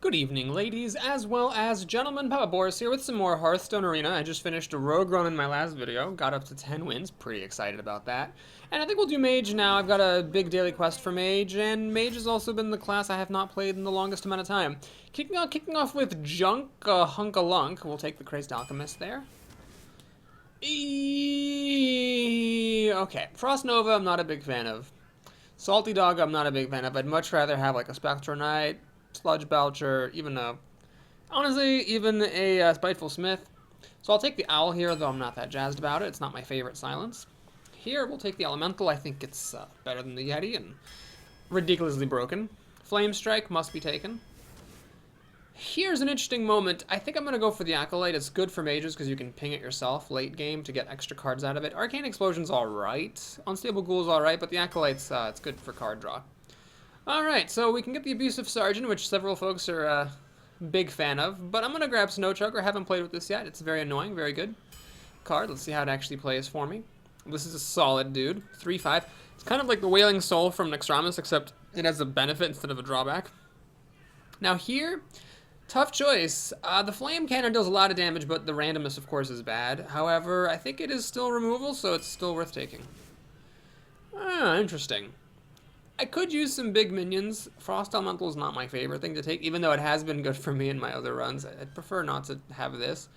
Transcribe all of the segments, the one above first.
Good evening, ladies, as well as gentlemen. Papa Boris here with some more Hearthstone Arena. I just finished a rogue run in my last video, got up to 10 wins, pretty excited about that. And I think we'll do Mage now. I've got a big daily quest for Mage, and Mage has also been the class I have not played in the longest amount of time. Kicking off with Junk Hunkalunk. We'll take the Crazed Alchemist there. Okay, Frost Nova I'm not a big fan of. Salty Dog I'm not a big fan of. I'd much rather have like a Spectral Knight, Sludge Belcher, even a Spiteful Smith. So I'll take the Owl here, though I'm not that jazzed about it. It's not my favorite silence. Here we'll take the Elemental. I think it's better than the Yeti and ridiculously broken. Flame Strike must be taken. Here's an interesting moment. I think I'm going to go for the Acolyte. It's good for mages because you can ping it yourself late game to get extra cards out of it. Arcane Explosion's alright. Unstable Ghoul's alright, but the Acolyte's it's good for card draw. Alright, so we can get the Abusive Sergeant, which several folks are a big fan of, but I'm going to grab Snowchoker. Haven't played with this yet. It's very annoying, very good card. Let's see how it actually plays for me. This is a solid dude. 3/5. It's kind of like the Wailing Soul from Nextramus, except it has a benefit instead of a drawback. Now here, tough choice. The Flame Cannon does a lot of damage, but the randomness, of course, is bad. However, I think it is still removal, so it's still worth taking. Interesting. I could use some big minions. Frost Elemental is not my favorite thing to take, even though it has been good for me in my other runs. I'd prefer not to have this.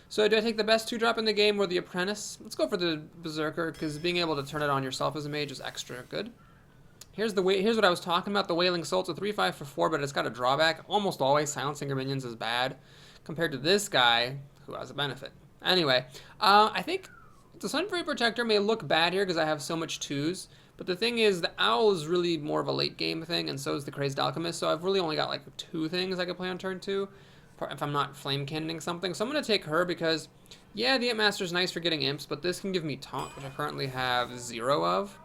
So do I take the best 2-drop in the game or the Apprentice? Let's go for the Berserker, because being able to turn it on yourself as a mage is extra good. Here's what I was talking about. The Wailing Soul. It's a 3/5 for 4, but it's got a drawback. Almost always silencing your minions is bad, compared to this guy, who has a benefit. Anyway, I think the Sunfury Protector may look bad here, because I have so much 2s. But the thing is, the Owl is really more of a late game thing, and so is the Crazed Alchemist, so I've really only got like 2 things I could play on turn 2, if I'm not Flame Cannoning something. So I'm going to take her because, yeah, the Imp Master is nice for getting imps, but this can give me Taunt, which I currently have 0 of.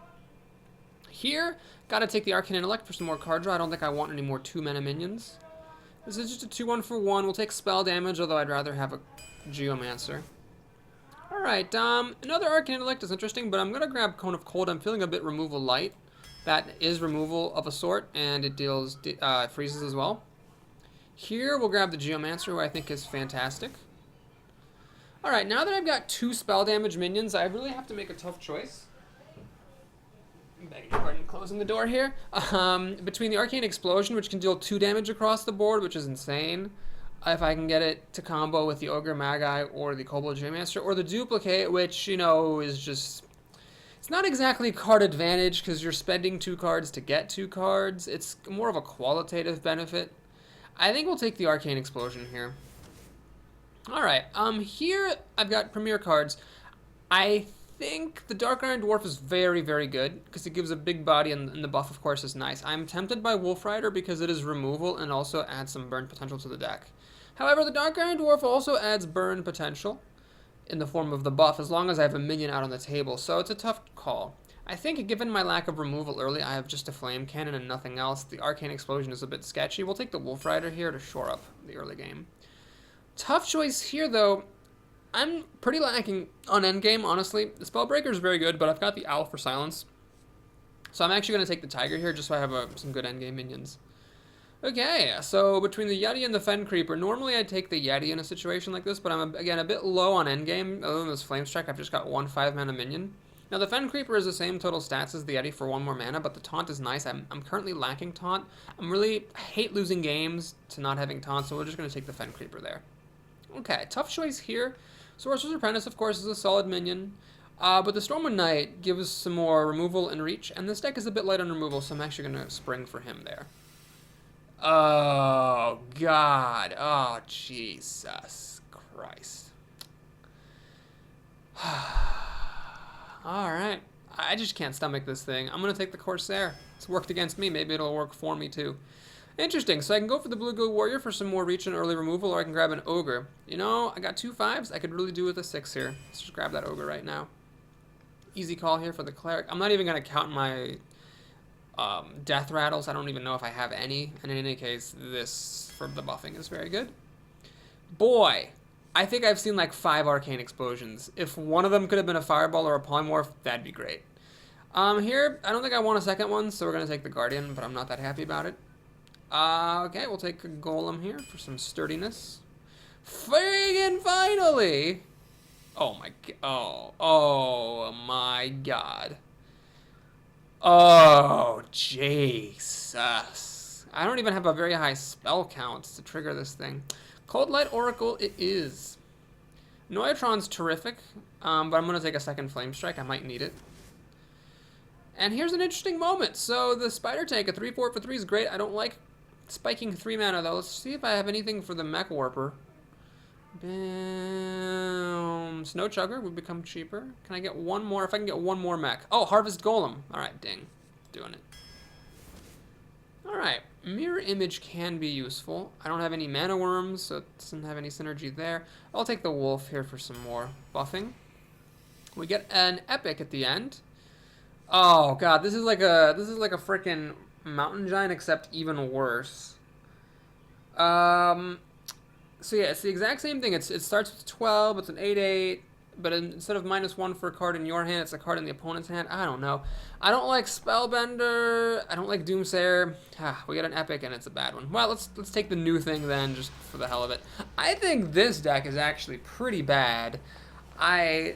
Here, got to take the Arcane Intellect for some more card draw. I don't think I want any more 2-mana minions. This is just a 2/1 for 1. We'll take Spell Damage, although I'd rather have a Geomancer. Alright, another Arcane Intellect is interesting, but I'm going to grab Cone of Cold. I'm feeling a bit removal light. That is removal of a sort, and it deals freezes as well. Here, we'll grab the Geomancer, who I think is fantastic. Alright, now that I've got 2 spell damage minions, I really have to make a tough choice. Begging your pardon, closing the door here. Between the Arcane Explosion, which can deal 2 damage across the board, which is insane. If I can get it to combo with the Ogre Magi or the Kobold Geomancer, or the Duplicate, which, you know, is just... It's not exactly card advantage, because you're spending 2 cards to get 2 cards. It's more of a qualitative benefit. I think we'll take the Arcane Explosion here. Alright, here I've got Premier cards. I think the Dark Iron Dwarf is very, very good, because it gives a big body, and the buff, of course, is nice. I'm tempted by Wolf Rider because it is removal and also adds some burn potential to the deck. However, the Dark Iron Dwarf also adds burn potential in the form of the buff, as long as I have a minion out on the table, so it's a tough call. I think, given my lack of removal early, I have just a Flame Cannon and nothing else. The Arcane Explosion is a bit sketchy. We'll take the Wolf Rider here to shore up the early game. Tough choice here, though. I'm pretty lacking on endgame, honestly. The Spellbreaker is very good, but I've got the Owl for silence. So I'm actually going to take the Tiger here, just so I have some good endgame minions. Okay, so between the Yeti and the Fen Creeper, normally I'd take the Yeti in a situation like this, but I'm, again, a bit low on endgame. Other than this Flame Strike, I've just got 1 5-mana minion. Now, the Fen Creeper is the same total stats as the Yeti for 1 more mana, but the Taunt is nice. I'm currently lacking Taunt. I hate losing games to not having Taunt, so we're just going to take the Fen Creeper there. Okay, tough choice here. Sorcerer's Apprentice, of course, is a solid minion. But the Stormwind Knight gives some more removal and reach, and this deck is a bit light on removal, so I'm actually going to spring for him there. Oh, God. Oh, Jesus Christ. Alright. I just can't stomach this thing. I'm going to take the Corsair. It's worked against me. Maybe it'll work for me, too. Interesting. So I can go for the Blue Ghoul Warrior for some more reach and early removal, or I can grab an Ogre. You know, I got 2 5s. I could really do with a 6 here. Let's just grab that Ogre right now. Easy call here for the Cleric. I'm not even going to count my death rattles. I don't even know if I have any, and in any case, this for the buffing is very good. Boy, I think I've seen like 5 Arcane Explosions. If one of them could have been a Fireball or a Polymorph, that'd be great. Here, I don't think I want a second one, so we're going to take the Guardian, but I'm not that happy about it. Okay, we'll take a golem here for some sturdiness. Friggin' finally! Oh my god. Oh, Jesus. I don't even have a very high spell count to trigger this thing. Cold Light Oracle it is. Noyatron's terrific, but I'm going to take a second Flame Strike. I might need it. And here's an interesting moment. So the Spider Tank, a 3-4 for 3 is great. I don't like spiking 3 mana, though. Let's see if I have anything for the Mech Warper. Bam. Snow Chugger would become cheaper. Can I get one more? If I can get one more mech. Oh, Harvest Golem. All right, ding. Doing it. All right. Mirror Image can be useful. I don't have any Mana Worms, so it doesn't have any synergy there. I'll take the Wolf here for some more buffing. We get an Epic at the end. Oh god, this is like a freaking Mountain Giant, except even worse. So yeah, it's the exact same thing. It starts with 12, it's an 8/8, but instead of -1 for a card in your hand, it's a card in the opponent's hand. I don't know. I don't like Spellbender. I don't like Doomsayer. We got an Epic, and it's a bad one. Well, let's take the new thing then, just for the hell of it. I think this deck is actually pretty bad. I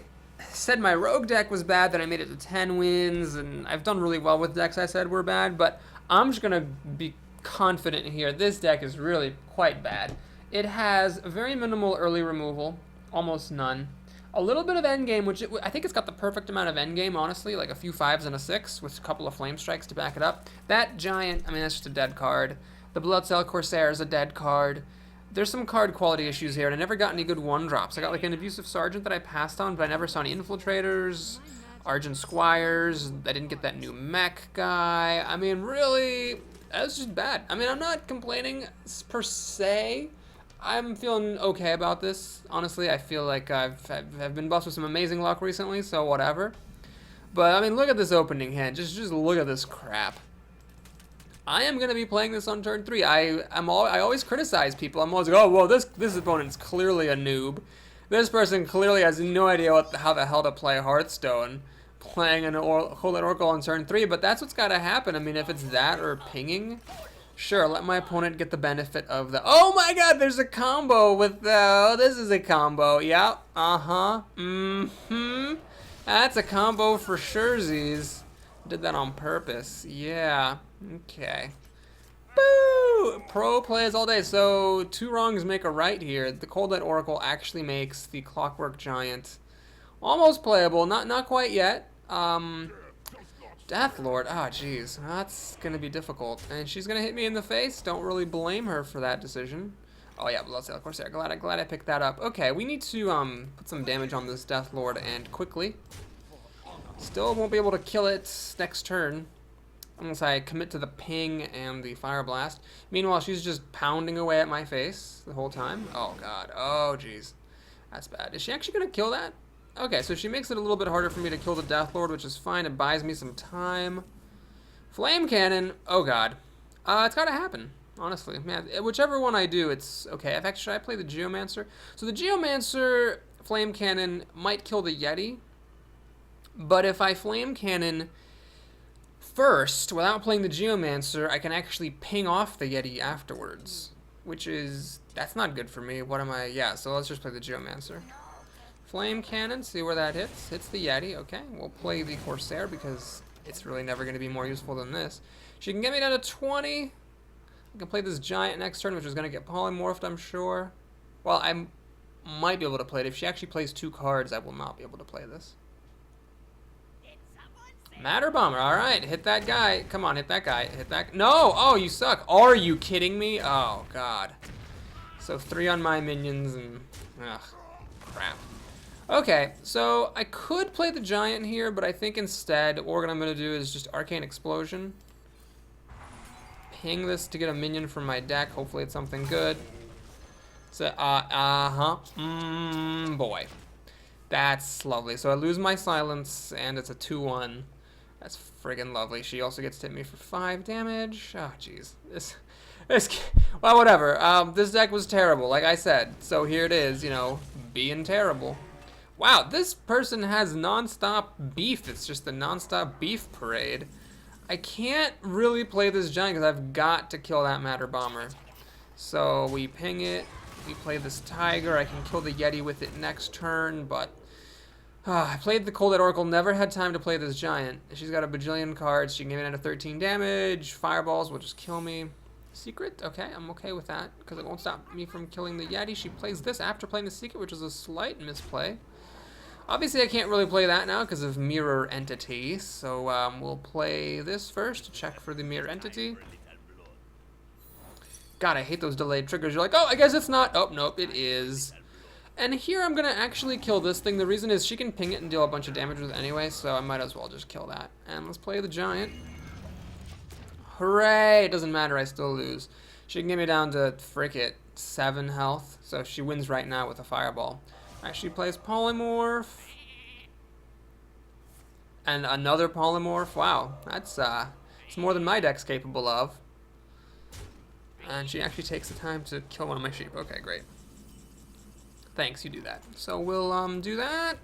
said my Rogue deck was bad, then I made it to 10 wins, and I've done really well with decks I said were bad, but I'm just going to be confident here. This deck is really quite bad. It has very minimal early removal, almost none. A little bit of endgame, which I think it's got the perfect amount of endgame, honestly, like a few 5s and a 6 with a couple of Flame Strikes to back it up. That Giant, I mean, that's just a dead card. The Bloodsail Corsair is a dead card. There's some card quality issues here, and I never got any good 1-drops. I got like an Abusive Sergeant that I passed on, but I never saw any Infiltrators, Argent Squires. I didn't get that new mech guy. I mean, really, that's just bad. I mean, I'm not complaining per se. I'm feeling okay about this. Honestly, I feel like I've been blessed with some amazing luck recently, so whatever. But, I mean, look at this opening hand. Just look at this crap. I am going to be playing this on turn 3. I always criticize people. I'm always like, oh, well, this opponent's clearly a noob. This person clearly has no idea how the hell to play Hearthstone, playing an Cold Light Oracle on turn 3, but that's what's got to happen. I mean, if it's that or pinging, sure, let my opponent get the benefit of the... Oh my god, there's a combo with the... Oh, this is a combo. Yep. Uh-huh. Mm-hmm. That's a combo for surezies. Did that on purpose. Yeah. Okay. Boo! Pro plays all day. So, 2 wrongs make a right here. The Cold Light Oracle actually makes the Clockwork Giant almost playable. Not quite yet. Death Lord, jeez, that's gonna be difficult. And she's gonna hit me in the face. Don't really blame her for that decision. Oh yeah, Bloodsail Corsair. Glad I picked that up. Okay, we need to put some damage on this Death Lord, and quickly. Still won't be able to kill it next turn unless I commit to the ping and the Fire Blast. Meanwhile, she's just pounding away at my face the whole time. Oh god. Oh jeez, that's bad. Is she actually gonna kill that? Okay, so she makes it a little bit harder for me to kill the Death Lord, which is fine. It buys me some time. Flame Cannon. Oh, God. It's got to happen, honestly. Man, whichever one I do, it's okay. In fact, should I play the Geomancer? So the Geomancer Flame Cannon might kill the Yeti, but if I Flame Cannon first, without playing the Geomancer, I can actually ping off the Yeti afterwards, which is... That's not good for me. What am I... Yeah, so let's just play the Geomancer. Flame Cannon, see where that hits. Hits the Yeti, okay. We'll play the Corsair because it's really never going to be more useful than this. She can get me down to 20. I can play this Giant next turn, which is going to get polymorphed, I'm sure. Well, I might be able to play it. If she actually plays 2 cards, I will not be able to play this. Matter Bomber, alright. Hit that guy. Come on, hit that guy. Hit that... No! Oh, you suck. Are you kidding me? Oh, God. So 3 on my minions and... Ugh, crap. Okay, so I could play the Giant here, but I think instead what I'm going to do is just Arcane Explosion. Ping this to get a minion from my deck. Hopefully it's something good. So, boy. That's lovely. So I lose my Silence, and it's a 2-1. That's friggin' lovely. She also gets to hit me for 5 damage. Oh, jeez. Well, whatever. This deck was terrible, like I said. So here it is, you know, being terrible. Wow, this person has non-stop beef. It's just a non-stop beef parade. I can't really play this giant because I've got to kill that Matter Bomber. So we ping it. We play this Tiger. I can kill the Yeti with it next turn, but I played the Cold Dead Oracle. Never had time to play this giant. She's got a bajillion cards. She can give me down to 13 damage. Fireballs will just kill me. Secret? Okay, I'm okay with that because it won't stop me from killing the Yeti. She plays this after playing the Secret, which is a slight misplay. Obviously, I can't really play that now because of Mirror Entity. So we'll play this first to check for the Mirror Entity. God, I hate those delayed triggers. You're like, oh, I guess it's not. Oh, nope, it is. And here I'm going to actually kill this thing. The reason is she can ping it and deal a bunch of damage with it anyway, so I might as well just kill that. And let's play the giant. Hooray! It doesn't matter, I still lose. She can get me down to, frick it, 7 health. So she wins right now with a fireball. Alright, she plays Polymorph. And another Polymorph. Wow, that's it's more than my deck's capable of. And she actually takes the time to kill one of my sheep. Okay, great. Thanks, you do that. So we'll do that.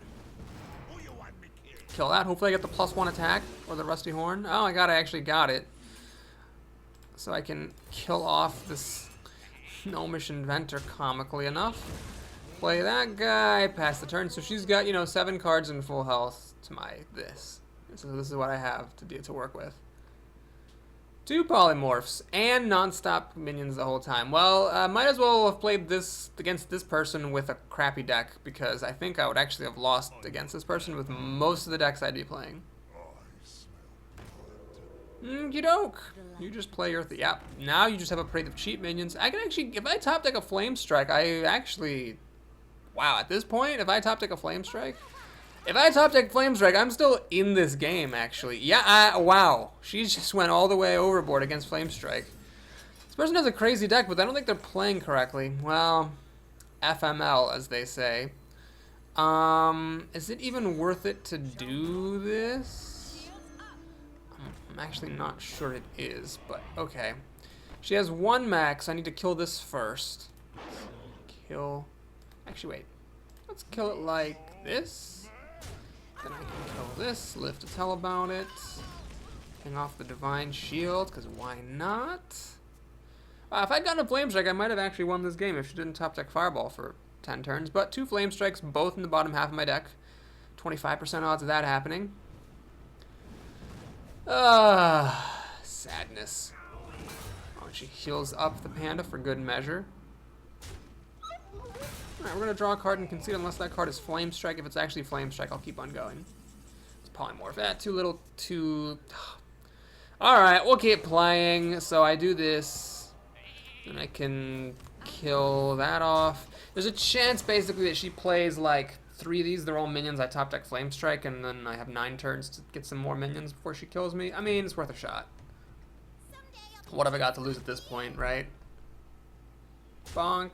Kill that. Hopefully I get the +1 attack or the Rusty Horn. Oh my god, I actually got it. So I can kill off this Gnomish Inventor comically enough. Play that guy, pass the turn. So she's got, you know, 7 cards in full health to my this. So this is what I have to work with. 2 polymorphs and non-stop minions the whole time. Well, might as well have played this against this person with a crappy deck because I think I would actually have lost against this person with most of the decks I'd be playing. You don't. You just play your yep. Now you just have a parade of cheap minions. I can actually, if I top deck a Flame Strike, I actually, wow. At this point, if I top deck a Flame Strike, I'm still in this game. Actually, yeah. Wow. She just went all the way overboard against Flame Strike. This person has a crazy deck, but I don't think they're playing correctly. Well, FML as they say. Is it even worth it to do this? I'm actually not sure it is, but okay. She has 1 max. I need to kill this first. Kill. Actually, wait. Let's kill it like this. Then I can kill this. Live to tell about it. Ping off the Divine Shield, because why not? If I'd gotten a Flame Strike, I might have actually won this game if she didn't top deck Fireball for 10 turns. But 2 Flame Strikes, both in the bottom half of my deck. 25% odds of that happening. Sadness. Oh, she heals up the panda for good measure. Alright, we're gonna draw a card and concede unless that card is Flame Strike. If it's actually Flame Strike, I'll keep on going. It's Polymorph. Too little, too... Alright, we'll keep playing. So I do this. And I can kill that off. There's a chance, basically, that she plays, like, 3 of these. They're all minions. I top deck Flame Strike, and then I have 9 turns to get some more minions before she kills me. I mean, it's worth a shot. What have I got to lose at this point, right? Bonk.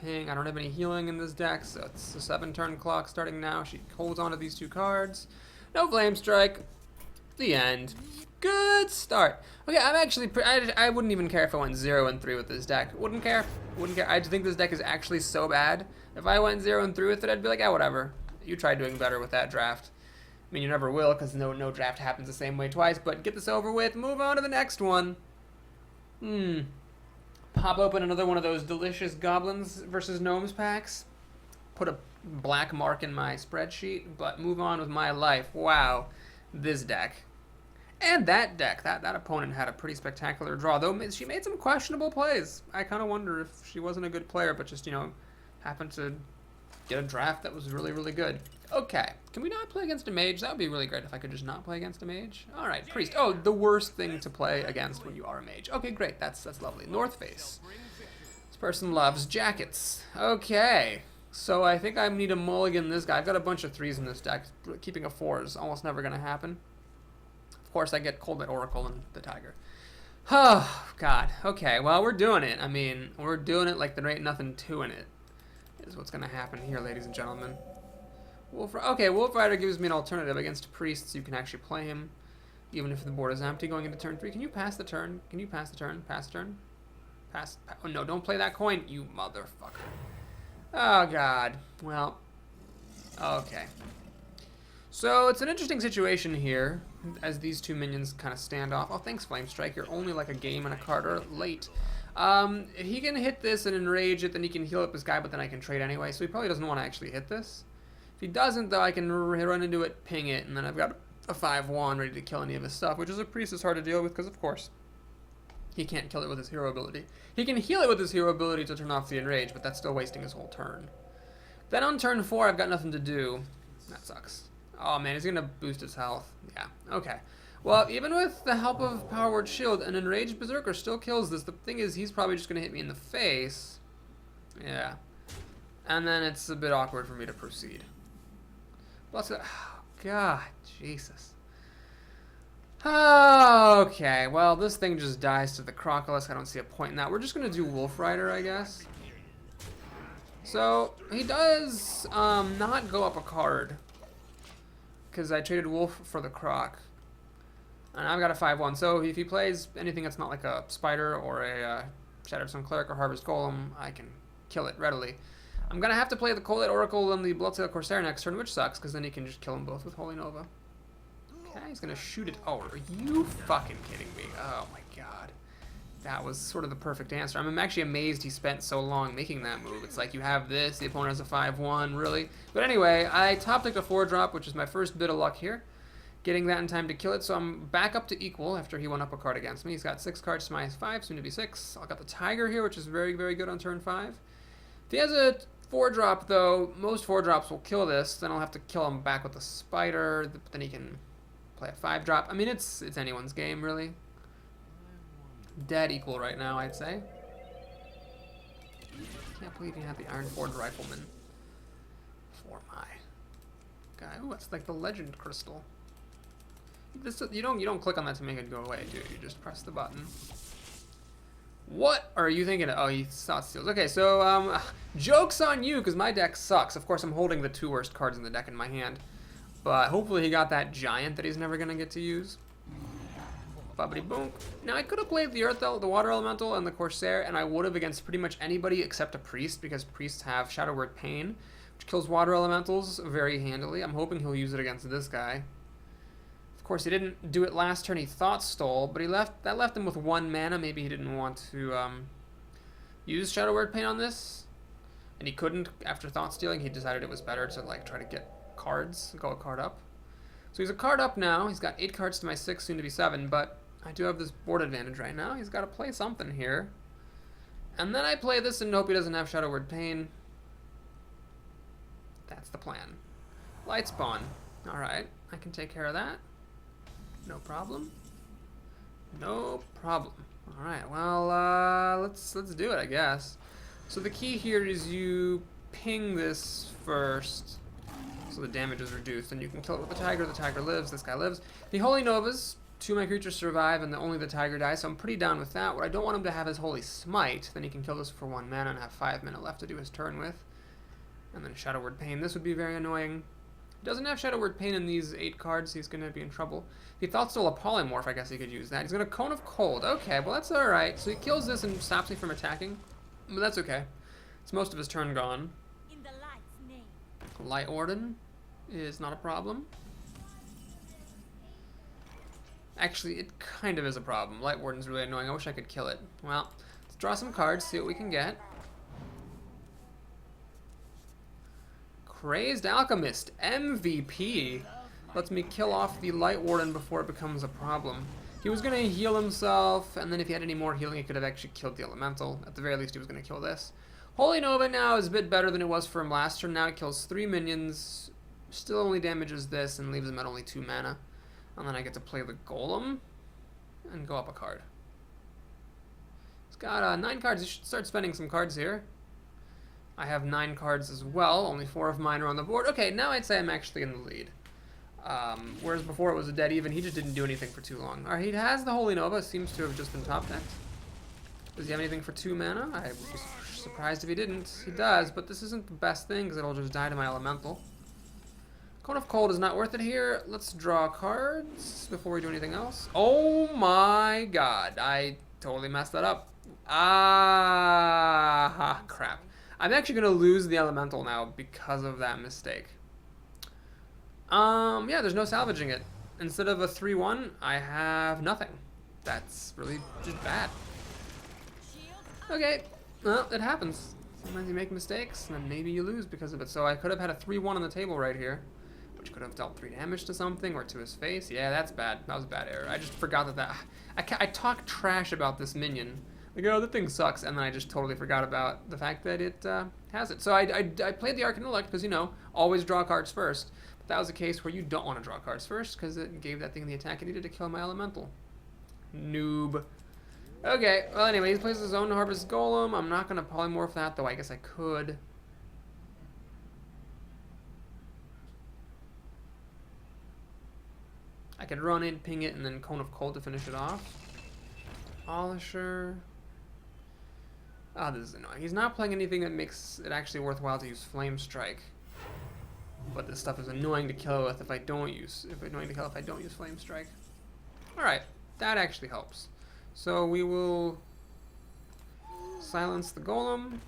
Ping. I don't have any healing in this deck, so it's a 7-turn clock starting now. She holds on to these 2 cards. No Flame Strike. The end. Good start. Okay, I'm actually... I wouldn't even care if I went 0-3 with this deck. Wouldn't care. Wouldn't care. I just think this deck is actually so bad. If I went 0-3 with it, I'd be like, ah, whatever. You try doing better with that draft. I mean, you never will, because no draft happens the same way twice, but get this over with. Move on to the next one. Pop open another one of those delicious Goblins versus Gnomes packs. Put a black mark in my spreadsheet, but move on with my life. Wow. This deck. And that deck. That opponent had a pretty spectacular draw, though she made some questionable plays. I kind of wonder if she wasn't a good player, but just, you know, happened to get a draft that was really, really good. Okay. Can we not play against a mage? That would be really great if I could just not play against a mage. All right, priest. Oh, the worst thing to play against when you are a mage. Okay, great. That's lovely. North face. This person loves jackets. Okay. So I think I need to mulligan this guy. I've got a bunch of 3s in this deck. Keeping a 4 is almost never going to happen. Of course, I get Cold Dead Oracle and the Tiger. Oh, God. Okay, well, we're doing it. I mean, we're doing it like there ain't nothing to in it. Is what's going to happen here, ladies and gentlemen. Okay, Wolf Rider gives me an alternative against priests. You can actually play him, even if the board is empty going into turn 3. Can you pass the turn? Can you pass the turn? Pass the turn? Oh, no, don't play that coin, you motherfucker. Oh, God. Well, okay. So, it's an interesting situation here. as these two minions kind of stand off. Oh, thanks, Flame Strike. You're only like a game and a card or late. If he can hit this and enrage it, then he can heal up his guy, but then I can trade anyway, so he probably doesn't want to actually hit this. If he doesn't, though, I can run into it, ping it, and then I've got a 5-1 ready to kill any of his stuff, which as a priest is hard to deal with because, of course, he can't kill it with his hero ability. He can heal it with his hero ability to turn off the enrage, but that's still wasting his whole turn. Then on turn 4, I've got nothing to do. That sucks. Oh man, he's gonna boost his health. Yeah, okay. Well, even with the help of Power Word Shield, an Enraged Berserker still kills this. The thing is, he's probably just gonna hit me in the face. Yeah. And then it's a bit awkward for me to proceed. Plus, oh god, Jesus. Okay, well, this thing just dies to the Crocolisk. I don't see a point in that. We're just gonna do Wolf Rider, I guess. So, he does not go up a card. Because I traded Wolf for the Croc. And I've got a 5-1. So if he plays anything that's not like a Spider or a Shattered Sun Cleric or Harvest Golem, I can kill it readily. I'm going to have to play the Colette Oracle and the Bloodsail Corsair next turn, which sucks, because then he can just kill them both with Holy Nova. Okay, he's going to shoot it. Oh, are you fucking kidding me? Oh my god. That was sort of the perfect answer. I'm actually amazed he spent so long making that move. It's like you have this, the opponent has a 5-1, really. But anyway, I top-decked a 4-drop, which is my first bit of luck here. Getting that in time to kill it, so I'm back up to equal after he went up a card against me. He's got 6 cards to my 5, soon to be 6. I've got the Tiger here, which is very, very good on turn 5. If he has a 4-drop, though, most 4-drops will kill this. Then I'll have to kill him back with the Spider, but then he can play a 5-drop. I mean, it's anyone's game, really. Dead equal right now, I'd say. Can't believe he had the Iron Forge Rifleman for my guy. Oh, it's like the Legend Crystal. This you don't click on that to make it go away, do you? You just press the button. What are you thinking of? Oh, he saw steals. Okay, so joke's on you because my deck sucks. Of course, I'm holding the 2 worst cards in the deck in my hand, but hopefully he got that giant that he's never gonna get to use. Bubbity boom. Now I could have played the the Water Elemental and the Corsair, and I would have against pretty much anybody except a Priest, because Priests have Shadow Word Pain, which kills Water Elementals very handily. I'm hoping he'll use it against this guy. Of course, he didn't do it last turn. He Thought Stole, but that left him with 1 mana. Maybe he didn't want to use Shadow Word Pain on this, and he couldn't after Thought Stealing. He decided it was better to like try to get cards, go a card up. So he's a card up now. He's got 8 cards to my 6, soon to be 7, but I do have this board advantage right now. He's got to play something here. And then I play this and hope he doesn't have Shadow Word Pain. That's the plan. Light Spawn. Alright, I can take care of that. No problem. No problem. Alright, well, let's do it, I guess. So the key here is you ping this first, so the damage is reduced, and you can kill it with the Tiger. The Tiger lives, this guy lives. The Holy Novas, 2 of my creatures survive, and only the Tiger dies, so I'm pretty down with that. What I don't want him to have is Holy Smite, then he can kill this for 1 mana and have 5 mana left to do his turn with. And then Shadow Word Pain, this would be very annoying. He doesn't have Shadow Word Pain in these 8 cards, he's going to be in trouble. If he thought still a Polymorph, I guess he could use that. He's going to Cone of Cold, okay, well that's alright. So he kills this and stops me from attacking, but that's okay. It's most of his turn gone. In the light's name. Light Warden is not a problem. Actually, it kind of is a problem. Light Warden's really annoying. I wish I could kill it. Well, let's draw some cards, see what we can get. Crazed Alchemist, MVP. Lets me kill off the Light Warden before it becomes a problem. He was going to heal himself, and then if he had any more healing, he could have actually killed the Elemental. At the very least, he was going to kill this. Holy Nova now is a bit better than it was for him last turn. Now it kills 3 minions, still only damages this, and leaves him at only 2 mana. And then I get to play the Golem and go up a card. He's got 9 cards. He should start spending some cards here. I have 9 cards as well. Only 4 of mine are on the board. Okay, now I'd say I'm actually in the lead. Whereas before it was a dead even. He just didn't do anything for too long. Alright, he has the Holy Nova. Seems to have just been top decked. Does he have anything for 2 mana? I would be surprised if he didn't. He does, but this isn't the best thing because it'll just die to my Elemental. Cone of Cold is not worth it here. Let's draw cards before we do anything else. Oh my god. I totally messed that up. Ah, crap. I'm actually going to lose the Elemental now because of that mistake. Yeah, there's no salvaging it. instead of a 3-1, I have nothing. That's really just bad. Okay, well, it happens. Sometimes you make mistakes, and then maybe you lose because of it. So I could have had a 3-1 on the table right here, which could have dealt 3 damage to something or to his face. Yeah, that's bad. That was a bad error. I just forgot that I talk trash about this minion. Like, oh, that thing sucks, and then I just totally forgot about the fact that it has it. So I played the Arcane Elect because, you know, always draw cards first. But that was a case where you don't want to draw cards first because it gave that thing the attack it needed to kill my elemental. Noob. Okay, well, anyway, he plays his own Harvest Golem. I'm not going to polymorph that, though I guess I could. I could run it, ping it, and then Cone of Cold to finish it off. Polisher. Oh, this is annoying. He's not playing anything that makes it actually worthwhile to use Flame Strike. But this stuff is annoying to kill with if I don't use Flame Strike. Alright, that actually helps. So we will silence the golem.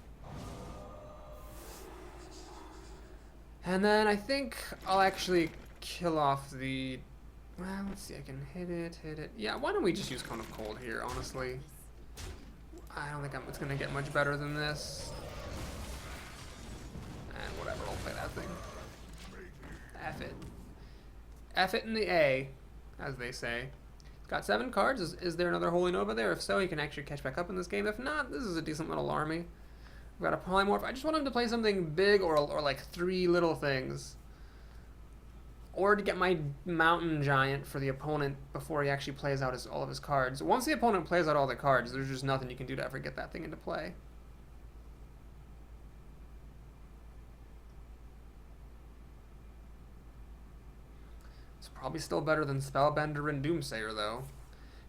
And then I think I'll actually kill off the... Well, let's see, I can hit it. Yeah, why don't we just use Cone of Cold here, honestly? I don't think it's going to get much better than this. And whatever, I'll play that thing. F it. F it in the A, as they say. Got 7 cards. Is there another Holy Nova there? If so, he can actually catch back up in this game. If not, this is a decent little army. I've got a Polymorph. I just want him to play something big or like 3 little things. Or to get my Mountain Giant for the opponent before he actually plays out all of his cards. Once the opponent plays out all the cards, there's just nothing you can do to ever get that thing into play. It's probably still better than Spellbender and Doomsayer, though.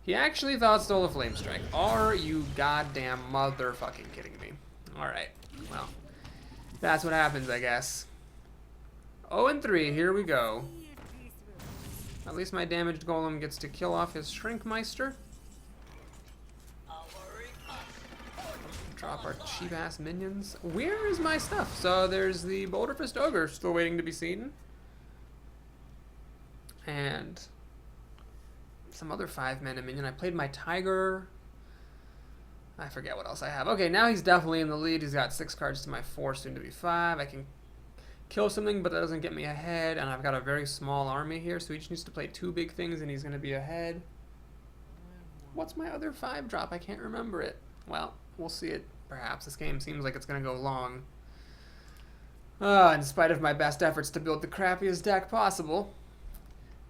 He actually thought stole a Flame Strike. Are you goddamn motherfucking kidding me? Alright, well, that's what happens, I guess. 0-3, here we go. At least my damaged golem gets to kill off his Shrinkmeister. Drop our cheap-ass minions. Where is my stuff? So there's the Boulderfist Ogre still waiting to be seen. And some other 5-mana minion. I played my Tiger. I forget what else I have. Okay, now he's definitely in the lead. He's got 6 cards to my 4, soon to be 5. I can kill something, but that doesn't get me ahead, and I've got a very small army here, so he just needs to play 2 big things, and he's going to be ahead. What's my other 5-drop? I can't remember it. Well, we'll see it, perhaps. This game seems like it's going to go long. In spite of my best efforts to build the crappiest deck possible,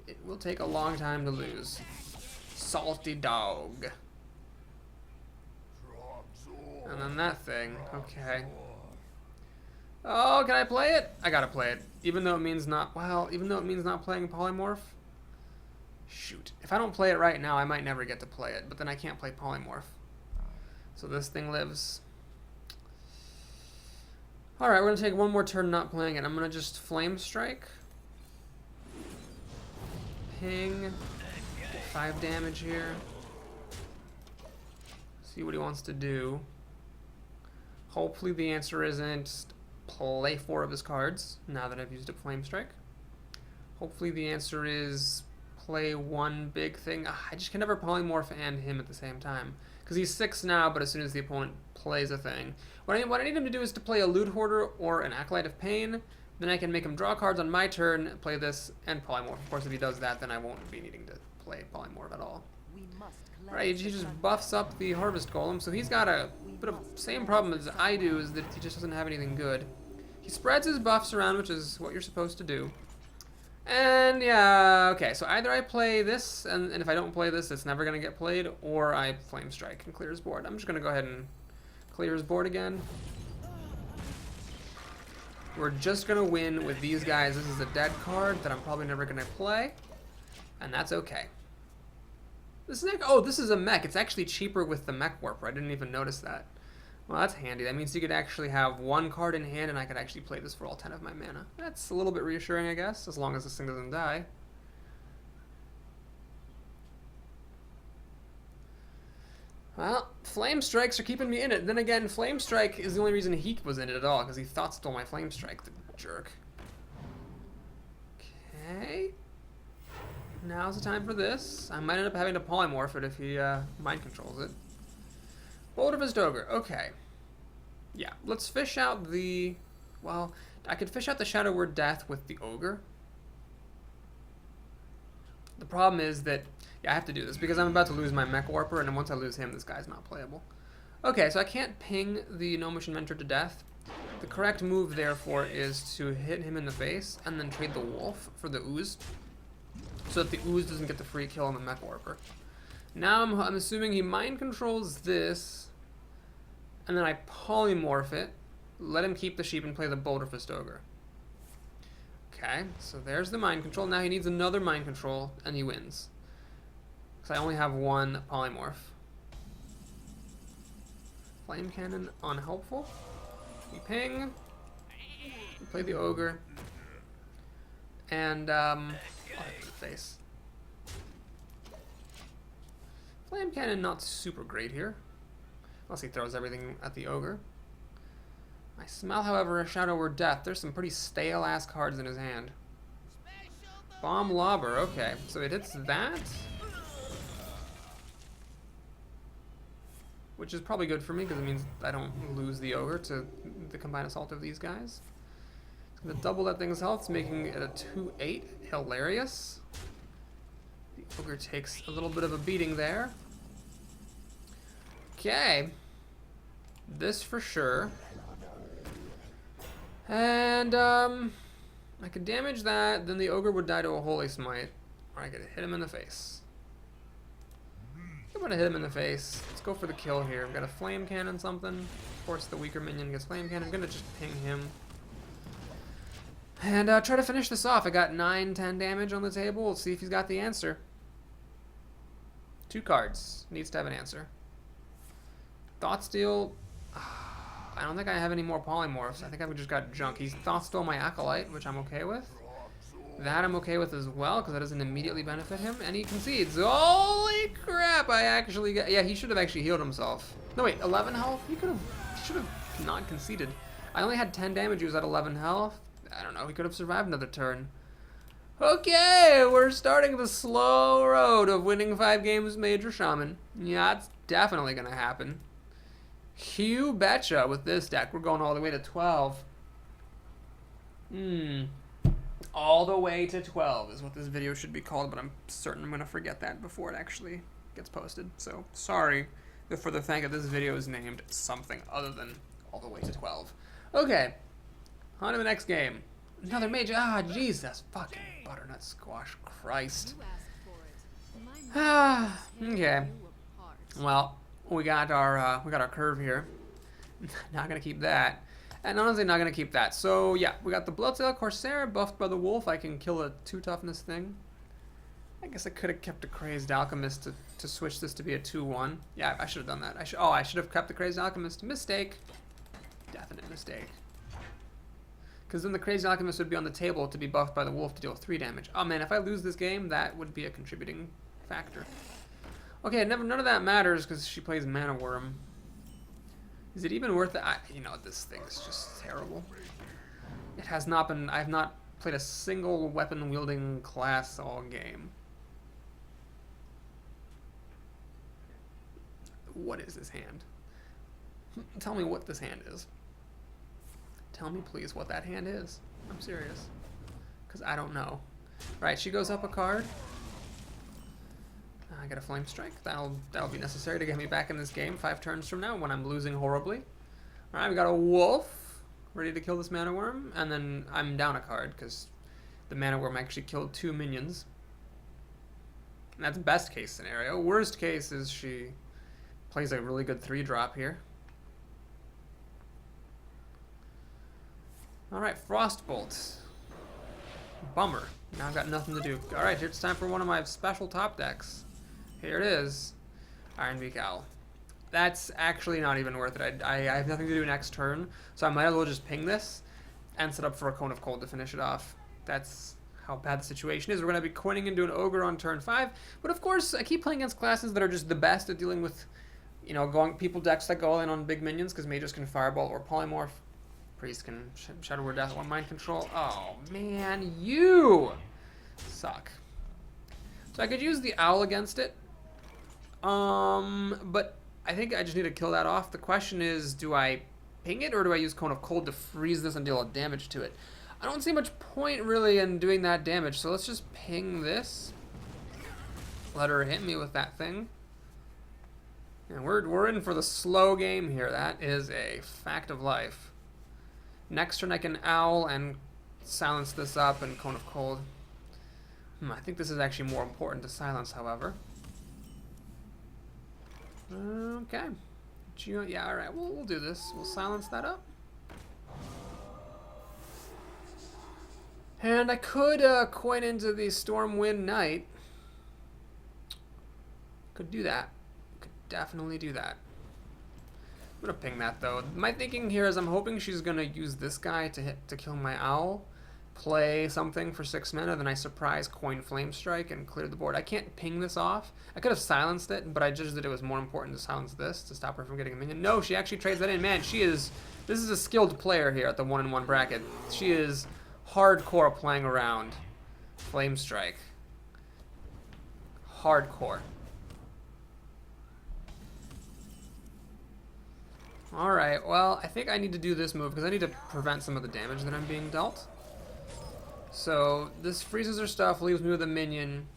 it will take a long time to lose. Salty Dog. And then that thing. Okay. Oh, can I play it? I gotta play it. Even though it means not, well, even though it means not playing Polymorph. Shoot. If I don't play it right now, I might never get to play it, but then I can't play Polymorph. So this thing lives. Alright, we're gonna take one more turn not playing it. I'm gonna just Flame Strike. Ping. 5 damage here. See what he wants to do. Hopefully the answer isn't play 4 of his cards, now that I've used a Flame Strike. Hopefully the answer is play 1 big thing. I just can never polymorph and him at the same time. Because he's 6 now, but as soon as the opponent plays a thing. What I need him to do is to play a Loot Hoarder or an Acolyte of Pain. Then I can make him draw cards on my turn, play this, and polymorph. Of course, if he does that, then I won't be needing to play polymorph at all. Right, he just buffs up the Harvest Golem, so he's got a bit of the same problem as I do, is that he just doesn't have anything good. He spreads his buffs around, which is what you're supposed to do. And yeah, okay, so either I play this, and if I don't play this, it's never going to get played, or I Flame Strike and clear his board. I'm just going to go ahead and clear his board again. We're just going to win with these guys. This is a dead card that I'm probably never going to play, and that's okay. This is, oh, this is a mech. It's actually cheaper with the mech warper. I didn't even notice that. Well, that's handy. That means you could actually have 1 card in hand, and I could actually play this for all 10 of my mana. That's a little bit reassuring, I guess, as long as this thing doesn't die. Well, Flame Strikes are keeping me in it. Then again, Flame Strike is the only reason he was in it at all, because he thought stole my Flame Strike, the jerk. Okay. Now's the time for this. I might end up having to polymorph it if he mind controls it. Boulder of his Ogre. Okay. Yeah, let's fish out the... Well, I could fish out the Shadow Word Death with the Ogre. The problem is that... Yeah, I have to do this because I'm about to lose my Mech Warper, and then once I lose him, this guy's not playable. Okay, so I can't ping the Gnomish Inventor to death. The correct move, therefore, is to hit him in the face and then trade the Wolf for the Ooze, so that the Ooze doesn't get the free kill on the Mech Warper. Now I'm assuming he mind controls this, and then I polymorph it, let him keep the sheep and play the Boulder Fist Ogre. Okay, so there's the mind control. Now he needs another mind control, and he wins. Because I only have one polymorph. Flame Cannon, unhelpful. We ping. We play the Ogre. And, I'll hit him in the face. Flame Cannon, not super great here. Unless he throws everything at the Ogre. I smell, however, a Shadow Word Death. There's some pretty stale-ass cards in his hand. Bomb Lobber, okay. So it hits that. Which is probably good for me, because it means I don't lose the Ogre to the combined assault of these guys. It's going to double that thing's health, making it a 2-8. Hilarious. The Ogre takes a little bit of a beating there. Okay. This for sure. And, I could damage that, then the Ogre would die to a Holy Smite. Or I could hit him in the face. I'm gonna hit him in the face. Let's go for the kill here. We've got a Flame Cannon something. Of course, the weaker minion gets Flame Cannon. I'm gonna just ping him. And try to finish this off. I got 9-10 damage on the table. Let's see if he's got the answer. 2 cards. Needs to have an answer. Thoughtsteal. I don't think I have any more polymorphs. I think I've just got junk. He's Thoughtstole my Acolyte, which I'm okay with. That I'm okay with as well, because that doesn't immediately benefit him. And he concedes. Holy crap, I actually got... Yeah, he should have actually healed himself. No, wait, 11 health? He should have not conceded. I only had 10 damage. He was at 11 health. I don't know. He could have survived another turn. Okay, we're starting the slow road of winning 5 games Major Shaman. Yeah, it's definitely going to happen. You betcha with this deck. We're going all the way to 12. All the way to 12 is what this video should be called, but I'm certain I'm going to forget that before it actually gets posted. So, sorry for the fact that this video is named something other than all the way to 12. Okay, on to the next game. Another major. Ah, Jesus, fucking butternut squash, Christ. Okay. Well, we got our curve here. Not gonna keep that. And honestly, not gonna keep that. So yeah, we got the Bloodsail Corsair buffed by the Wolf. I can kill a 2 toughness thing. I guess I could have kept a Crazed Alchemist to switch this to be a 2-1. Yeah, I should have done that. I should have kept the Crazed Alchemist. Mistake. Definite mistake. Because then the Crazed Alchemist would be on the table to be buffed by the Wolf to deal 3 damage. Oh man, if I lose this game, that would be a contributing factor. Okay, none of that matters because she plays Mana Worm. Is it even worth it? You know, this thing is just terrible. It has not been... I have not played a single weapon-wielding class all game. What is this hand? Tell me what this hand is. Tell me, please, what that hand is. I'm serious. Because I don't know. Right, she goes up a card. I get a Flame Strike. That'll be necessary to get me back in this game 5 turns from now when I'm losing horribly. Alright, we got a Wolf ready to kill this Mana Worm, and then I'm down a card because the Mana Worm actually killed 2 minions. And that's best case scenario. Worst case is she plays a really good 3-drop here. Alright, Frostbolt. Bummer. Now I've got nothing to do. Alright, here it's time for one of my special top decks. Here it is. Ironbeak Owl. That's actually not even worth it. I have nothing to do next turn, so I might as well just ping this and set up for a Cone of Cold to finish it off. That's how bad the situation is. We're going to be coining into an Ogre on turn 5, but of course I keep playing against classes that are just the best at dealing with, you know, people decks that go all in on big minions, because Mages can Fireball or Polymorph. Priest can Shadow Word Death, 1 Mind Control. Oh man, you suck. So I could use the owl against it. But I think I just need to kill that off. The question is, do I ping it or do I use Cone of Cold to freeze this and deal damage to it? I don't see much point really in doing that damage, so let's just ping this. Let her hit me with that thing. And we're in for the slow game here. That is a fact of life. Next turn I can owl and silence this up and Cone of Cold. I think this is actually more important to silence, however. Okay. Yeah, alright, we'll do this. We'll silence that up. And I could coin into the Stormwind Knight. Could do that. Could definitely do that. I'm gonna ping that though. My thinking here is I'm hoping she's gonna use this guy to kill my owl. Play something for 6 mana, then I surprise coin Flame Strike and clear the board. I can't ping this off. I could have silenced it, but I judged that it was more important to silence this to stop her from getting a minion. No, she actually trades that in. Man, this is a skilled player here at the 1-in-1 bracket. She is hardcore playing around Flame Strike. Hardcore. Alright, well, I think I need to do this move because I need to prevent some of the damage that I'm being dealt. So this freezes her stuff, leaves me with a minion.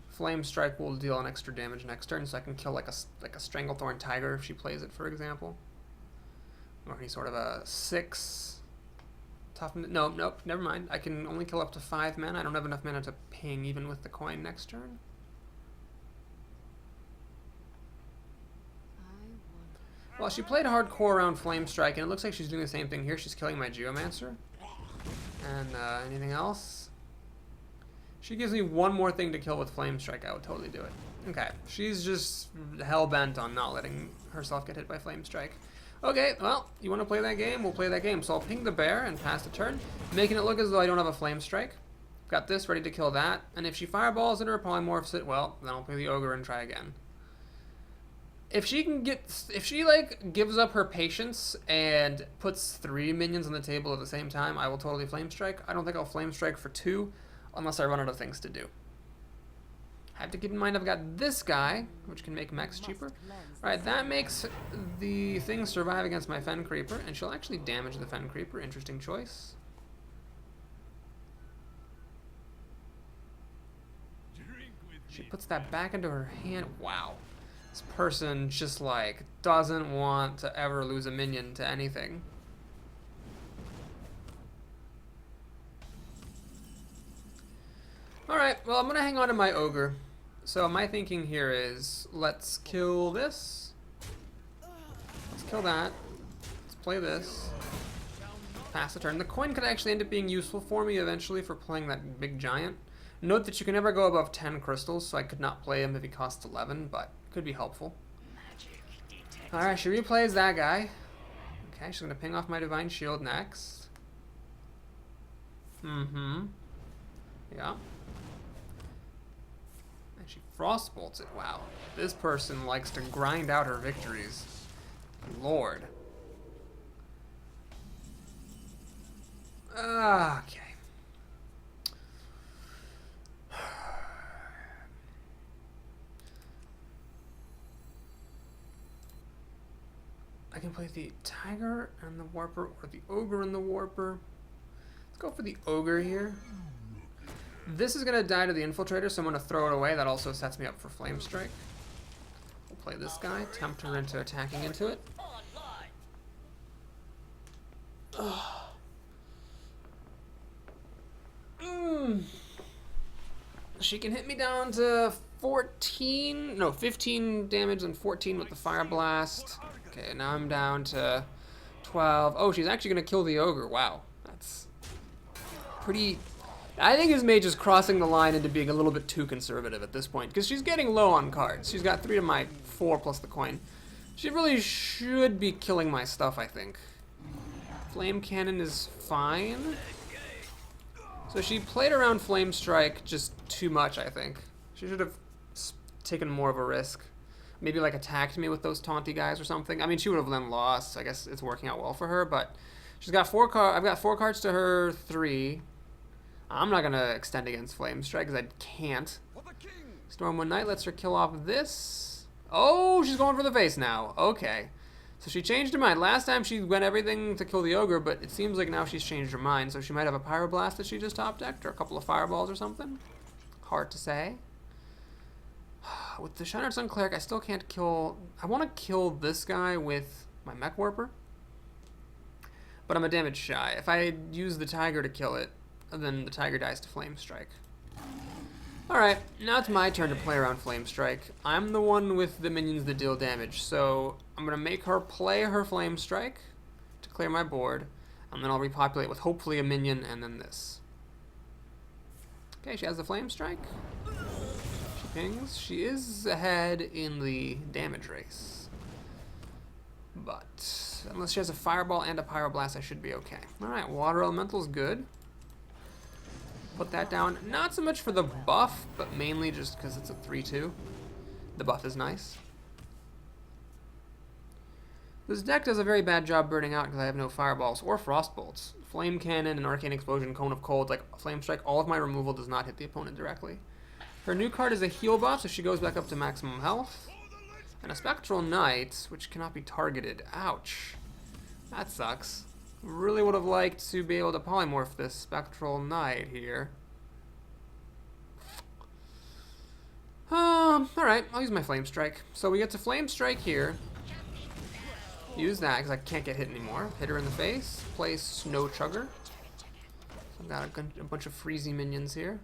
Flame Strike will deal an extra damage next turn, so I can kill like a Stranglethorn Tiger if she plays it, for example. Or any sort of a 6 tough. Nope, never mind. I can only kill up to 5 mana. I don't have enough mana to ping even with the coin next turn. Well, she played hardcore around Flame Strike, and it looks like she's doing the same thing here. She's killing my Geomancer. And anything else? She gives me one more thing to kill with Flame Strike. I would totally do it. Okay, she's just hell-bent on not letting herself get hit by Flame Strike. Okay, well, you want to play that game? We'll play that game. So I'll ping the bear and pass the turn, making it look as though I don't have a Flame Strike. Got this ready to kill that, and if she fireballs it or polymorphs it, well, then I'll play the ogre and try again. If she like gives up her patience and puts 3 minions on the table at the same time, I will totally Flame Strike. I don't think I'll Flame Strike for 2 unless I run out of things to do. I have to keep in mind I've got this guy, which can make mechs cheaper. Alright, that makes the thing survive against my Fen Creeper, and she'll actually damage the Fen Creeper. Interesting choice. She puts that back into her hand. Wow. This person just like doesn't want to ever lose a minion to anything. Alright, well I'm gonna hang on to my ogre. So my thinking here is let's kill this. Let's kill that. Let's play this. Pass the turn. The coin could actually end up being useful for me eventually for playing that big giant. Note that you can never go above 10 crystals, so I could not play him if he costs 11, but could be helpful. Alright, she replays that guy. Okay, she's going to ping off my Divine Shield next. Yeah. And she Frostbolts it. Wow. This person likes to grind out her victories. Lord. Okay. I can play the Tiger and the Warper, or the Ogre and the Warper. Let's go for the Ogre here. This is going to die to the Infiltrator, so I'm going to throw it away. That also sets me up for Flame Strike. We'll play this guy, tempt her into attacking into it. She can hit me down to 15 damage and 14 with the Fire Blast. Okay, now I'm down to 12. Oh, she's actually going to kill the Ogre. Wow. That's pretty... I think his mage is crossing the line into being a little bit too conservative at this point, because she's getting low on cards. She's got 3 to my 4 plus the coin. She really should be killing my stuff, I think. Flame Cannon is fine. So she played around Flame Strike just too much, I think. She should have taken more of a risk. Maybe like attacked me with those taunty guys or something. I mean, she would have then lost. I guess it's working out well for her, but she's got 4 cards. I've got 4 cards to her 3. I'm not gonna extend against Flame Strike because I can't. Stormwind Knight lets her kill off this. Oh, she's going for the face now. Okay. So she changed her mind. Last time she went everything to kill the ogre, but it seems like now she's changed her mind. So she might have a Pyroblast that she just top-decked, or a couple of Fireballs or something. Hard to say. With the Shattered Sun Cleric, I still can't kill... I want to kill this guy with my Mech Warper. But I'm a damage shy. If I use the Tiger to kill it, then the Tiger dies to Flame Strike. Alright, now it's my turn to play around Flame Strike. I'm the one with the minions that deal damage, so I'm going to make her play her Flame Strike to clear my board, and then I'll repopulate with hopefully a minion and then this. Okay, she has the Flame Strike. She pings. She is ahead in the damage race. But unless she has a Fireball and a Pyroblast, I should be okay. Alright, Water Elemental's good. Put that down. Not so much for the buff, but mainly just because it's a 3-2. The buff is nice. This deck does a very bad job burning out because I have no Fireballs or Frostbolts. Flame Cannon and Arcane Explosion, Cone of Cold, like Flame Strike, all of my removal does not hit the opponent directly. Her new card is a heal buff, so she goes back up to maximum health. And a Spectral Knight, which cannot be targeted. Ouch. That sucks. Really would have liked to be able to polymorph this Spectral Knight here. Alright, I'll use my Flame Strike. So we get to Flame Strike here. Use that because I can't get hit anymore. Hit her in the face. Play Snow Chugger. So I've got a bunch of freezy minions here.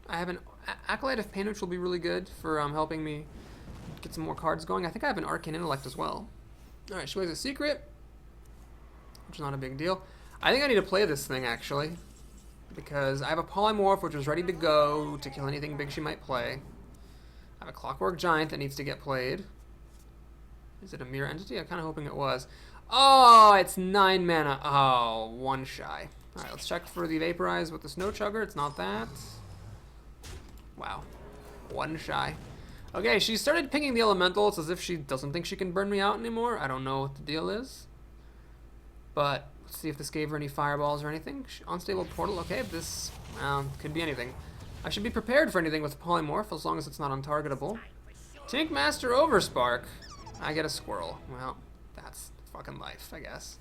I have an Acolyte of Pain, which will be really good for helping me get some more cards going. I think I have an Arcane Intellect as well. Alright, she plays a Secret, which is not a big deal. I think I need to play this thing, actually, because I have a Polymorph, which is ready to go to kill anything big she might play. I have a Clockwork Giant that needs to get played. Is it a Mirror Entity? I'm kind of hoping it was. Oh, it's 9 mana. Oh, 1 shy. Alright, let's check for the Vaporize with the Snow Chugger. It's not that. Wow. 1 shy. Okay, she started pinging the elemental. It's as if she doesn't think she can burn me out anymore. I don't know what the deal is. But let's see if this gave her any fireballs or anything. Unstable portal. Okay, this could be anything. I should be prepared for anything with polymorph as long as it's not untargetable. Tankmaster Overspark. I get a squirrel. Well, that's fucking life, I guess.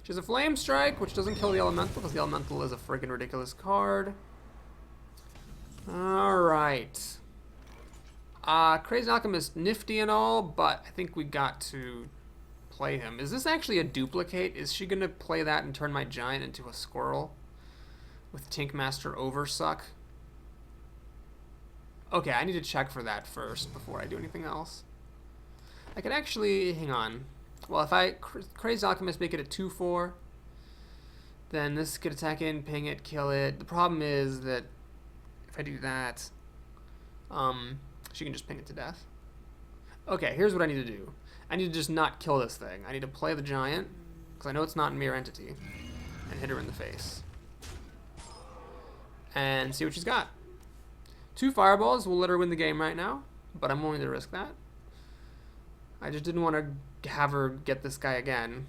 She has a Flame Strike, which doesn't kill the elemental because the elemental is a friggin' ridiculous card. Alright. Crazy Alchemist, nifty and all, but I think we got to play him. Is this actually a duplicate? Is she going to play that and turn my giant into a squirrel? With Tankmaster Oversuck? Okay, I need to check for that first before I do anything else. I could actually, hang on. Well, if I Crazy Alchemist, make it a 2-4, then this could attack in, ping it, kill it. The problem is that if I do that, she can just ping it to death. Okay, here's what I need to do. I need to just not kill this thing. I need to play the giant, because I know it's not a Mirror Entity, and hit her in the face. And see what she's got. 2 fireballs will let her win the game right now, but I'm willing to risk that. I just didn't want to have her get this guy again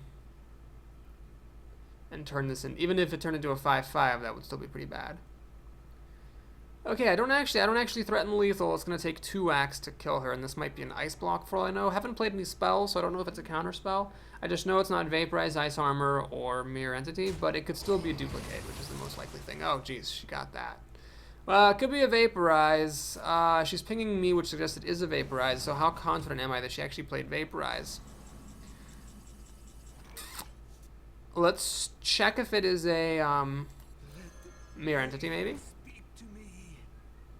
and turn this in. Even if it turned into a 5-5, that would still be pretty bad. Okay, I don't actually threaten lethal. It's going to take 2 whacks to kill her, and this might be an ice block for all I know. I haven't played any spells, so I don't know if it's a counter spell. I just know it's not Vaporize, Ice Armor, or Mirror Entity, but it could still be a duplicate, which is the most likely thing. Oh, geez, she got that. It could be a Vaporize. She's pinging me, which suggests it is a Vaporize, so how confident am I that she actually played Vaporize? Let's check if it is a Mirror Entity, maybe.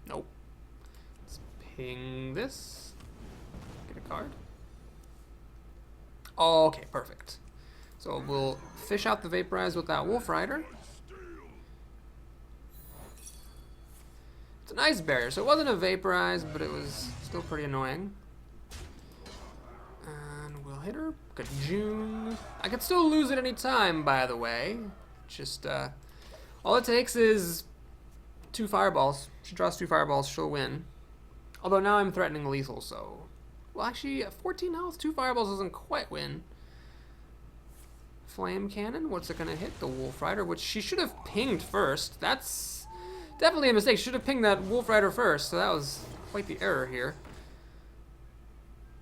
Nope. Let's ping this. Get a card. Oh, okay, perfect. So we'll fish out the Vaporize with that Wolf Rider. It's an Ice Barrier, so it wasn't a Vaporize, but it was still pretty annoying. And we'll hit her. Good June. I could still lose at any time, by the way. Just, all it takes is 2 fireballs. She draws 2 fireballs, she'll win. Although now I'm threatening lethal, so... Well, actually, 14 health, 2 fireballs doesn't quite win. Flame Cannon, what's it gonna hit? The Wolf Rider, which she should have pinged first. That's definitely a mistake. She should have pinged that Wolf Rider first, so that was quite the error here.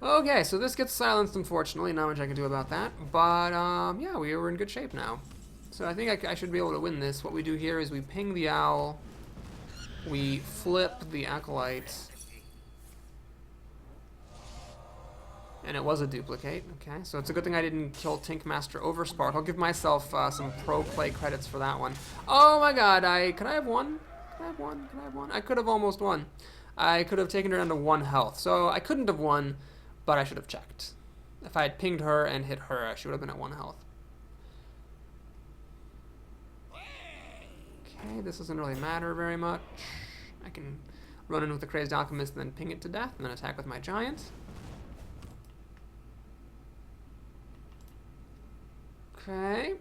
Okay, so this gets silenced, unfortunately. Not much I can do about that. But, yeah, we were in good shape now. So I think I should be able to win this. What we do here is we ping the Owl. We flip the Acolyte. And it was a duplicate. Okay, so it's a good thing I didn't kill Tinkmaster over Spark. I'll give myself some pro play credits for that one. Oh my god, could I have won? Could I have won? Could I have won? I could have almost won. I could have taken her down to 1 health. So I couldn't have won, but I should have checked. If I had pinged her and hit her, she would have been at 1 health. Okay, this doesn't really matter very much. I can run in with the Crazed Alchemist and then ping it to death, and then attack with my Giant. Okay.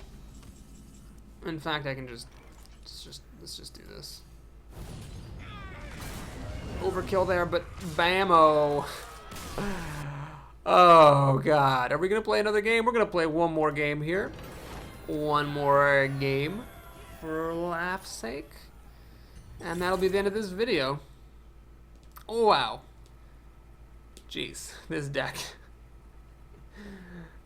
In fact, I can let's just do this. Overkill there, but bammo. Oh god, are we gonna play another game? We're gonna play one more game here. One more game for laugh's sake. And that'll be the end of this video. Oh wow. Jeez, this deck.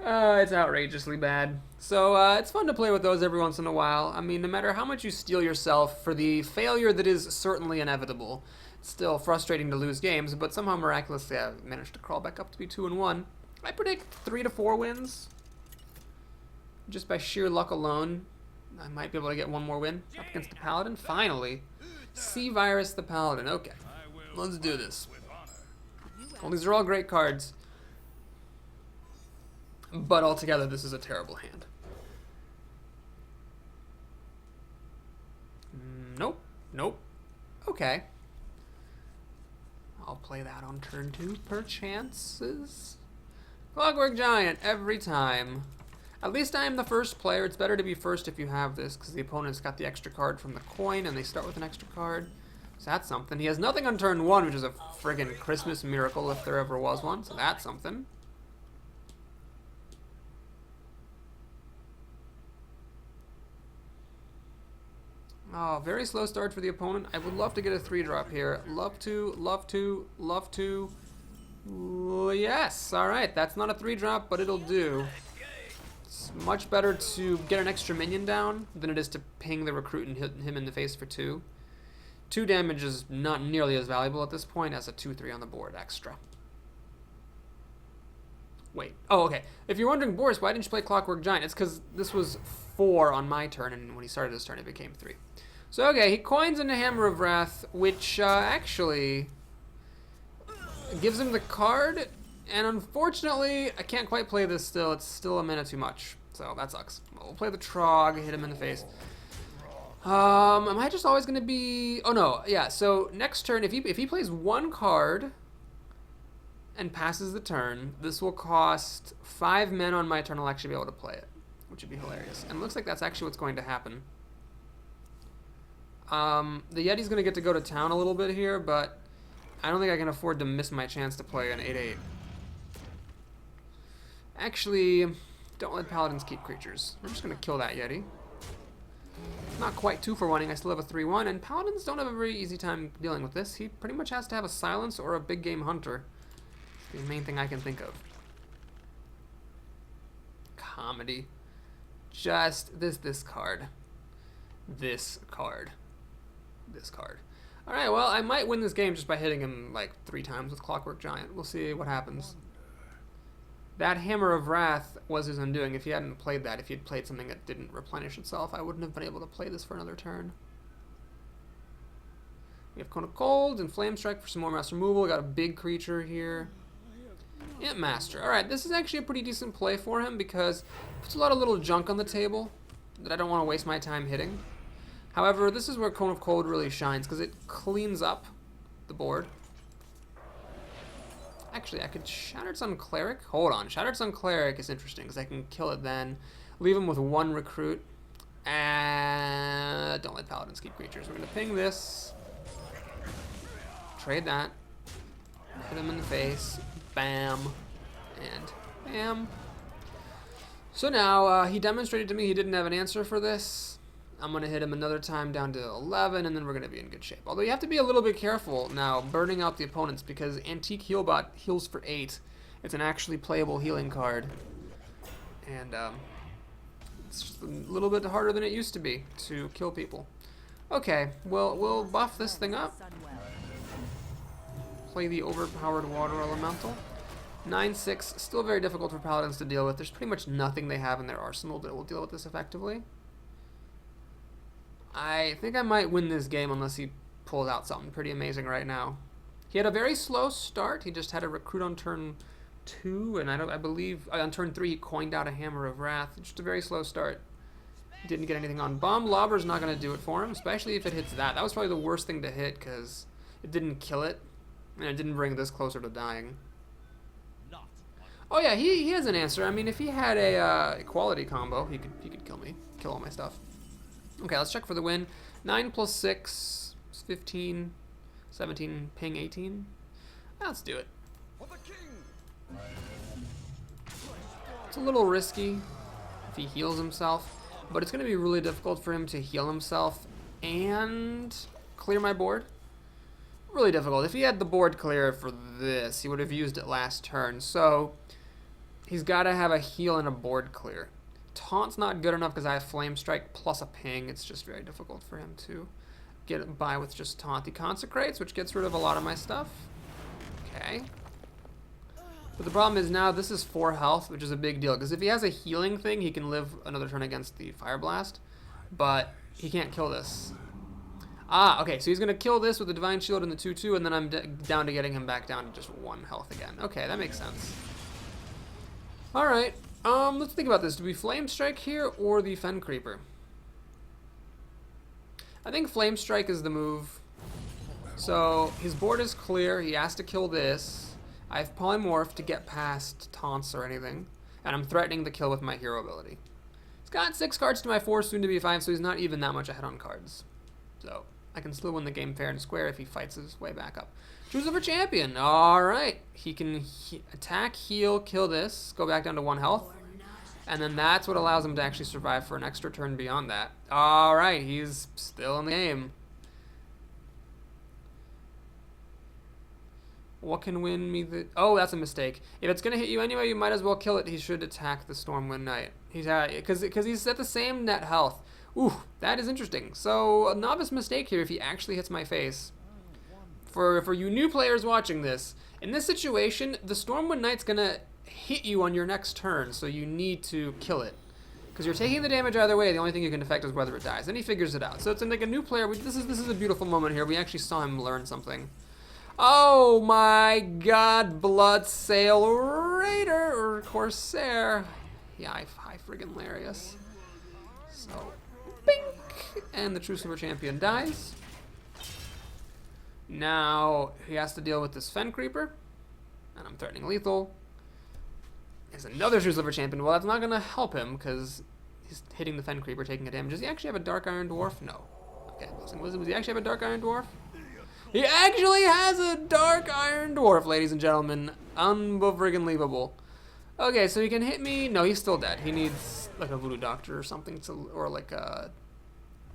It's outrageously bad. So it's fun to play with those every once in a while. I mean, no matter how much you steel yourself for the failure that is certainly inevitable, it's still frustrating to lose games, but somehow miraculously I've managed to crawl back up to be 2-1. I predict 3 to 4 wins. Just by sheer luck alone, I might be able to get one more win up against the Paladin. Finally. C-Virus the Paladin. Okay, let's do this. Well, these are all great cards. But altogether, this is a terrible hand. Nope. Nope. Okay. I'll play that on turn 2, perchances. Clockwork Giant, every time. At least I am the first player. It's better to be first if you have this, because the opponent's got the extra card from the coin, and they start with an extra card. So that's something. He has nothing on turn 1, which is a friggin' Christmas miracle if there ever was one, so that's something. Oh, very slow start for the opponent. I would love to get a 3-drop here. Love to, love to, love to. Yes, alright, that's not a 3-drop, but it'll do. It's much better to get an extra minion down than it is to ping the recruit and hit him in the face for 2. 2 damage is not nearly as valuable at this point as a 2-3 on the board extra. Wait, oh, okay. If you're wondering, Boris, why didn't you play Clockwork Giant? It's because this was 4 on my turn, and when he started his turn, it became 3. So, okay, he coins into Hammer of Wrath, which actually gives him the card, and unfortunately, I can't quite play this still. It's still a mana too much, so that sucks. We'll play the Trog, hit him in the face. Am I just always going to be... Oh, no, yeah, so next turn, if he plays 1 card and passes the turn, this will cost 5 men on my turn. I'll actually be able to play it, which would be hilarious. And it looks like that's actually what's going to happen. The Yeti's going to get to go to town a little bit here, but I don't think I can afford to miss my chance to play an 8/8. Actually, don't let Paladins keep creatures. I'm just going to kill that Yeti. Not quite 2 for 1-ing. I still have a 3/1, and Paladins don't have a very easy time dealing with this. He pretty much has to have a Silence or a Big Game Hunter. It's the main thing I can think of. Comedy. Just this card. This card. This card. Alright, well, I might win this game just by hitting him like 3 times with Clockwork Giant. We'll see what happens. That Hammer of Wrath was his undoing. If he hadn't played that, if he had played something that didn't replenish itself, I wouldn't have been able to play this for another turn. We have Cone of Cold and Flame Strike for some more mass removal. We got a big creature here. Imp Master. Alright, this is actually a pretty decent play for him because it puts a lot of little junk on the table that I don't want to waste my time hitting. However, this is where Cone of Cold really shines because it cleans up the board. Actually, I could Shattered Sun Cleric. Hold on. Shattered Sun Cleric is interesting because I can kill it then. Leave him with 1 recruit. And don't let Paladins keep creatures. We're going to ping this. Trade that. Hit him in the face. Bam. And bam. So now, he demonstrated to me he didn't have an answer for this. I'm going to hit him another time down to 11, and then we're going to be in good shape. Although you have to be a little bit careful now burning out the opponents, because Antique Healbot heals for 8. It's an actually playable healing card. And it's just a little bit harder than it used to be to kill people. Okay, well, we'll buff this thing up. Play the overpowered water elemental. 9/6, still very difficult for paladins to deal with. There's pretty much nothing they have in their arsenal that will deal with this effectively. I think I might win this game unless he pulls out something pretty amazing right now. He had a very slow start. He just had a recruit on turn 2, and I believe on turn 3 he coined out a Hammer of Wrath. Just a very slow start. Didn't get anything on. Bomb Lobber's not going to do it for him, especially if it hits that. That was probably the worst thing to hit because it didn't kill it, and it didn't bring this closer to dying. Oh yeah, he has an answer. I mean, if he had a equality combo, he could kill me, kill all my stuff. Okay, let's check for the win. 9 + 6 is 15, 17, ping 18. Let's do it. It's a little risky if he heals himself, but it's going to be really difficult for him to heal himself and clear my board. Really difficult. If he had the board clear for this, he would have used it last turn. So he's got to have a heal and a board clear. Taunt's not good enough because I have Flame Strike plus a ping. It's just very difficult for him to get by with just Taunt. He consecrates, which gets rid of a lot of my stuff. Okay. But the problem is now this is 4 health, which is a big deal. Because if he has a healing thing, he can live another turn against the Fire Blast. But he can't kill this. Ah, okay, so he's going to kill this with the Divine Shield and the 2/2, and then I'm down to getting him back down to just 1 health again. Okay, that makes sense. Alright, let's think about this. Do we Flame Strike here or the Fen Creeper? I think Flame Strike is the move. So his board is clear. He has to kill this. I have Polymorph to get past taunts or anything, and I'm threatening the kill with my hero ability. He's got 6 cards to my 4, soon to be 5, so he's not even that much ahead on cards. So I can still win the game fair and square if he fights his way back up. Choose over champion. All right, he can attack, heal, kill this, go back down to 1 health, and then that's what allows him to actually survive for an extra turn beyond that. All right, he's still in the game. What can win me the... Oh, that's a mistake. If it's going to hit you anyway, you might as well kill it. He should attack the Stormwind Knight. Because he's at the same net health. Ooh, that is interesting. So, a novice mistake here if he actually hits my face. For you new players watching this, in this situation, the Stormwind Knight's going to hit you on your next turn, so you need to kill it. Because you're taking the damage either way, the only thing you can affect is whether it dies. Then he figures it out. So it's like a new player. This is a beautiful moment here. We actually saw him learn something. Oh my god, Bloodsail Raider or Corsair. Yeah, I friggin' hilarious. So, bink! And the True Silver Champion dies. Now, he has to deal with this Fen Creeper. And I'm threatening lethal. There's another True Silver Champion. Well, that's not going to help him because he's hitting the Fen Creeper, taking a damage. Does he actually have a Dark Iron Dwarf? No. Okay, does he actually have a Dark Iron Dwarf? He actually has a Dark Iron Dwarf, ladies and gentlemen. Unbelievable. Okay, so he can hit me. No, he's still dead. He needs like a Voodoo Doctor or something, or like a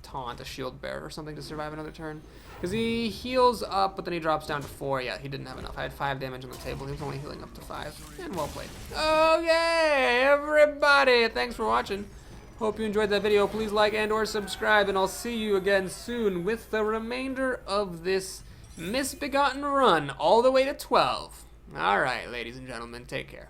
Taunt, a Shield Bearer or something to survive another turn. Because he heals up, but then he drops down to 4. Yeah, he didn't have enough. I had 5 damage on the table. He was only healing up to 5. And well played. Okay, everybody, thanks for watching. Hope you enjoyed that video. Please like and or subscribe, and I'll see you again soon with the remainder of this misbegotten run all the way to 12. All right, ladies and gentlemen, take care.